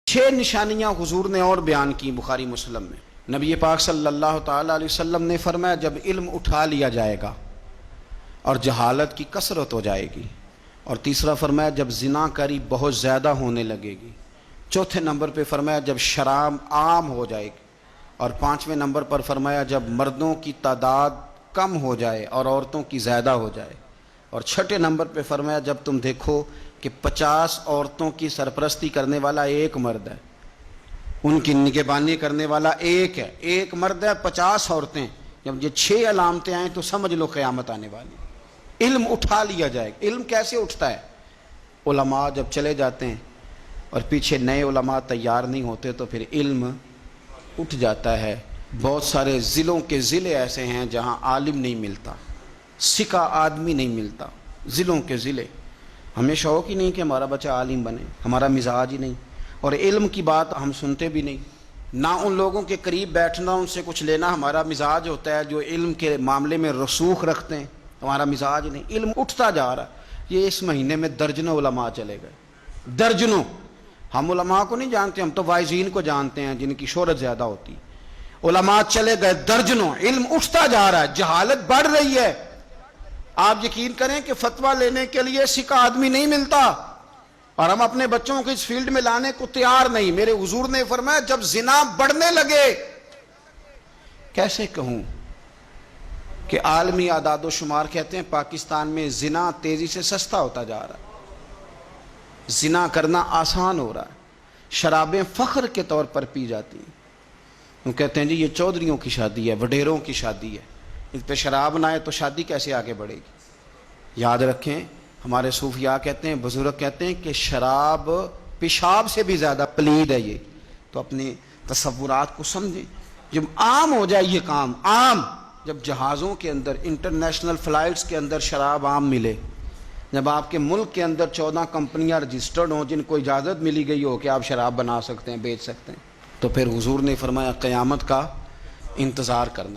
6 निशानियां हुजूर ने और बयान की बुखारी मुस्लिम में। नबी पाक सल्लल्लाहु ताला अलैहि वसल्लम ने फरमाया, जब इल्म उठा लिया जाएगा और जहालत की कसरत हो जाएगी। और तीसरा फरमाया, जब ज़िनाकारी बहुत ज़्यादा होने लगेगी। चौथे नंबर पे फरमाया, जब शराब आम हो जाएगी। और 5वें नंबर पर फरमाया, जब मर्दों की तादाद कम हो जाए और औरतों की ज़्यादा हो जाए। और 6ठे नंबर पे फरमाया, जब तुम देखो कि 50 औरतों की सरपरस्ती करने वाला एक मर्द है, उनकी निगहबानी करने वाला एक है, एक मर्द है 50 औरतें। जब ये 6 अलामतें आएँ तो समझ लो क़यामत आने वाली। इल्म उठा लिया जाएगा। इल्म कैसे उठता है? उलमा जब चले जाते हैं और पीछे नए उलमा तैयार नहीं होते तो फिर इल्म उठ जाता है। बहुत सारे ज़िलों के ज़िले ऐसे हैं जहाँ आलिम नहीं मिलता, सिका आदमी नहीं मिलता। ज़िलों के ज़िले, हमें शौक़ ही नहीं कि हमारा बच्चा आलिम बने, हमारा मिजाज ही नहीं। और इल्म की बात हम सुनते भी नहीं, ना उन लोगों के करीब बैठना, उनसे कुछ लेना हमारा मिजाज होता है जो इल्म के मामले में रसूख रखते हैं। हमारा मिजाज नहीं। इल्म उठता जा रहा है। ये इस महीने में दर्जनों उलमा चले गए, दर्जनों। हम उलमा को नहीं जानते, हम तो वाइज़ीन को जानते हैं जिनकी शोहरत ज़्यादा होती है। उलमा चले गए दर्जनों। इल्म उठता जा रहा है, जहालत बढ़ रही है। आप यकीन करें कि फतवा लेने के लिए सिका आदमी नहीं मिलता और हम अपने बच्चों को इस फील्ड में लाने को तैयार नहीं। मेरे हुजूर ने फरमाया, जब जिना बढ़ने लगे, कैसे कहूं कि आलमी आदादो शुमार कहते हैं पाकिस्तान में जिना तेजी से सस्ता होता जा रहा है, जिना करना आसान हो रहा है। शराबें फख्र के तौर पर पी जाती हैं। वो कहते हैं जी ये चौधरियों की शादी है, वडेरों की शादी है, इस पे शराब ना आए तो शादी कैसे आगे बढ़ेगी। याद रखें, हमारे सूफिया कहते हैं, बुजुर्ग कहते हैं कि शराब पेशाब से भी ज़्यादा पलीद है ये। तो अपने तसव्वुरात को समझें। जब आम हो जाए ये काम, आम, जब जहाज़ों के अंदर, इंटरनेशनल फ़्लाइट्स के अंदर शराब आम मिले, जब आपके मुल्क के अंदर 14 कंपनियां रजिस्टर्ड हों जिनको इजाज़त मिली गई हो कि आप शराब बना सकते हैं, बेच सकते हैं, तो फिर हुजूर ने फरमाया क़यामत का इंतज़ार करना।